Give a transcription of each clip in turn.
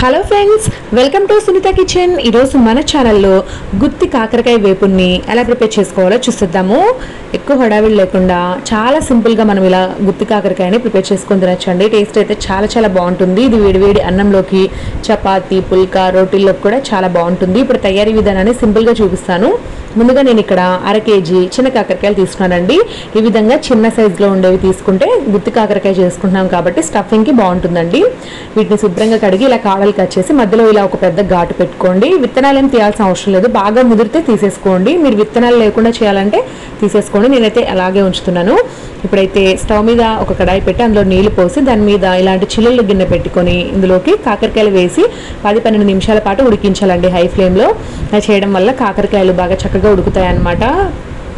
Hello friends, welcome to Sunitha kitchen. ఈరోజు మన ఛానల్లో గుత్తి కాకరకాయ వేపుని ఎలా ప్రిపేర్ చేసుకోవాలో చూసేద్దాము. ఎక్కువ హడావిడి లేకుండా చాలా సింపుల్గా మనం ఇలా గుత్తి కాకరకాయని ప్రిపేర్ చేసుకొని తినచ్చండి. టేస్ట్ అయితే చాలా బాగుంటుంది. ఇది వేడివేడి అన్నంలోకి, చపాతీ, పుల్కా, రోటీల్లోకి కూడా చాలా బాగుంటుంది. ఇప్పుడు తయారీ విధానాన్ని సింపుల్గా చూపిస్తాను. ముందుగా నేను ఇక్కడ 1/2 కేజీ చిన్న కాకరకాయలు తీసుకున్నానండి. ఈ విధంగా చిన్న సైజులో ఉండేవి తీసుకుంటే గుత్తి కాకరకాయ చేసుకుంటున్నాం కాబట్టి స్టఫింగ్కి బాగుంటుందండి. వీటిని శుభ్రంగా కడిగి ఇలా కాడలు కట్ చేసి మధ్యలో ఇలా ఒక పెద్ద ఘాటు పెట్టుకోండి. విత్తనాలు ఏం తీయాల్సిన అవసరం లేదు, బాగా ముదిరితే తీసేసుకోండి. మీరు విత్తనాలు లేకుండా చేయాలంటే తీసేసుకోండి. నేనైతే అలాగే ఉంచుతున్నాను. ఇప్పుడైతే స్టవ్ మీద ఒక కడాయి పెట్టి అందులో నీళ్లు పోసి దాని మీద ఇలాంటి చిల్లులు గిన్నె పెట్టుకొని ఇందులోకి కాకరకాయలు వేసి 10-12 నిమిషాల పాటు ఉడికించాలండి హై ఫ్లేమ్లో. అది చేయడం వల్ల కాకరకాయలు బాగా చక్కగా ఉడుకుతాయి అన్నమాట.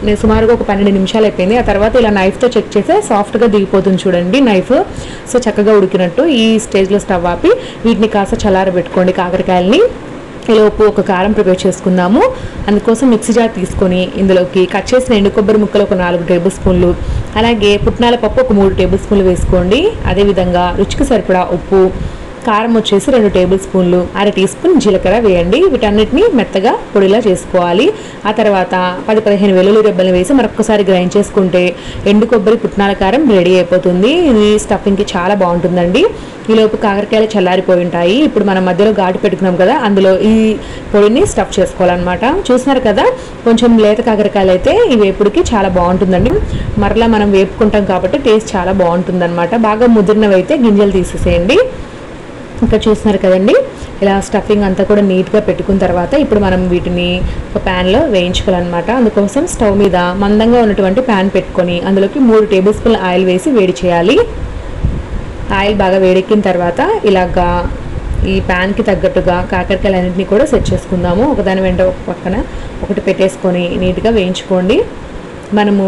నేను సుమారుగా ఒక 12 నిమిషాలు అయిపోయింది. ఆ తర్వాత ఇలా నైఫ్తో చెక్ చేస్తే సాఫ్ట్గా దిగిపోతుంది చూడండి నైఫ్. సో చక్కగా ఉడికినట్టు. ఈ స్టేజ్లో స్టవ్ ఆపి వీటిని కాస్త చల్లారబెట్టుకోండి కాకరకాయలని. ఈలోపు ఒక కారం ప్రిపేర్ చేసుకుందాము. అందుకోసం మిక్సీ జార్ తీసుకొని ఇందులోకి కట్ చేసిన ఎండు కొబ్బరి ముక్కలు ఒక 4 టేబుల్ స్పూన్లు, అలాగే పుట్నాల పప్పు ఒక 3 టేబుల్ స్పూన్లు వేసుకోండి. అదేవిధంగా రుచికి సరిపడా ఉప్పు, కారం వచ్చేసి 2 టేబుల్ స్పూన్లు, 1/2 టీ స్పూన్ జీలకర్ర వేయండి. వీటన్నిటిని మెత్తగా పొడిలా చేసుకోవాలి. ఆ తర్వాత 10-15 వెల్లుల్లి రెబ్బలు వేసి మరొకసారి గ్రైండ్ చేసుకుంటే ఎండు కొబ్బరి పుట్నాల కారం రెడీ అయిపోతుంది. ఇది స్టఫింగ్కి చాలా బాగుంటుందండి. ఈలోపు కాకరకాయలు చల్లారిపోయి ఉంటాయి. ఇప్పుడు మనం మధ్యలో ఘాటు పెట్టుకున్నాం కదా, అందులో ఈ పొడిని స్టఫ్ చేసుకోవాలన్నమాట. చూస్తున్నారు కదా, కొంచెం లేత కాకరకాయలు అయితే ఈ వేపుడికి చాలా బాగుంటుందండి. మరలా మనం వేపుకుంటాం కాబట్టి టేస్ట్ చాలా బాగుంటుందన్నమాట. బాగా ముదిరినవి అయితే గింజలు తీసేసేయండి. ఇంకా చూస్తున్నారు కదండి, ఇలా స్టఫింగ్ అంతా కూడా నీట్గా పెట్టుకున్న తర్వాత ఇప్పుడు మనం వీటిని ఒక ప్యాన్లో వేయించుకోవాలన్నమాట. అందుకోసం స్టవ్ మీద మందంగా ఉన్నటువంటి ప్యాన్ పెట్టుకొని అందులోకి 3 టేబుల్ స్పూన్ల ఆయిల్ వేసి వేడి చేయాలి. ఆయిల్ బాగా వేడెక్కిన తర్వాత ఇలాగా ఈ ప్యాన్కి తగ్గట్టుగా కాకరకాయలన్నింటినీ కూడా సెట్ చేసుకుందాము. ఒకదాని వెంట ఒక పక్కన ఒకటి పెట్టేసుకొని నీట్గా వేయించుకోండి. మనము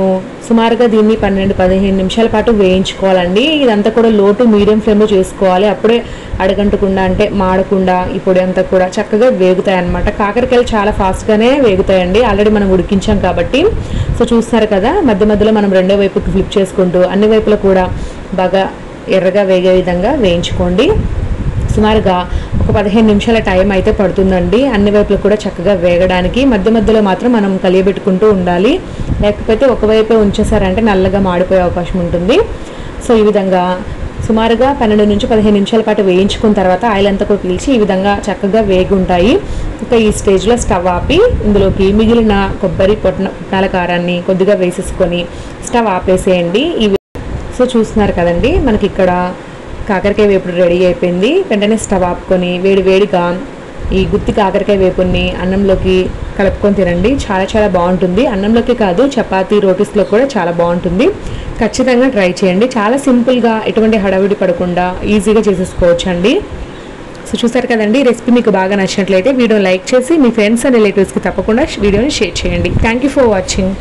సుమారుగా దీన్ని 12-15 నిమిషాల పాటు వేయించుకోవాలండి. ఇదంతా కూడా లో టు మీడియం ఫ్లేమ్లో చేసుకోవాలి. అప్పుడే అడగంటకుండా అంటే మాడకుండా ఈ పొడి అంతా కూడా చక్కగా వేగుతాయి అన్నమాట. కాకరకాయలు చాలా ఫాస్ట్గానే వేగుతాయండి, ఆల్రెడీ మనం ఉడికించాం కాబట్టి. సో చూస్తున్నారు కదా, మధ్య మధ్యలో మనం రెండో వైపుకి ఫ్లిప్ చేసుకుంటూ అన్ని వైపులా కూడా బాగా ఎర్రగా వేగే విధంగా వేయించుకోండి. సుమారుగా ఒక 15 నిమిషాల టైం అయితే పడుతుందండి అన్ని వైపులు కూడా చక్కగా వేగడానికి. మధ్య మధ్యలో మాత్రం మనం కలియబెట్టుకుంటూ ఉండాలి, లేకపోతే ఒకవైపే ఉంచేసారంటే నల్లగా మాడిపోయే అవకాశం ఉంటుంది. సో ఈ విధంగా సుమారుగా 12-15 నిమిషాల పాటు వేయించుకున్న తర్వాత ఆయిల్ అంతా కూడా పీల్చి ఈ విధంగా చక్కగా వేగి ఉంటాయి. ఇంకా ఈ స్టేజ్లో స్టవ్ ఆపి ఇందులోకి మిగిలిన కొబ్బరి పుట్నాల కారాన్ని కొద్దిగా వేసేసుకొని స్టవ్ ఆపేసేయండి. సో చూస్తున్నారు కదండి, మనకి ఇక్కడ కాకరకాయ వేపుడు రెడీ అయిపోయింది. వెంటనే స్టవ్ ఆపుకొని వేడిగా ఈ గుత్తి కాకరకాయ వేపుని అన్నంలోకి కలుపుకొని తినండి. చాలా బాగుంటుంది. అన్నంలోకి కాదు, చపాతీ, రోటీస్లో కూడా చాలా బాగుంటుంది. ఖచ్చితంగా ట్రై చేయండి. చాలా సింపుల్గా, ఎటువంటి హడావిడి పడకుండా ఈజీగా చేసేసుకోవచ్చు అండి. సో చూసారు కదండి, ఈ రెసిపీ మీకు బాగా నచ్చినట్లయితే వీడియో లైక్ చేసి మీ ఫ్రెండ్స్ అండ్ రిలేటివ్స్కి తప్పకుండా వీడియోని షేర్ చేయండి. Thank you for watching.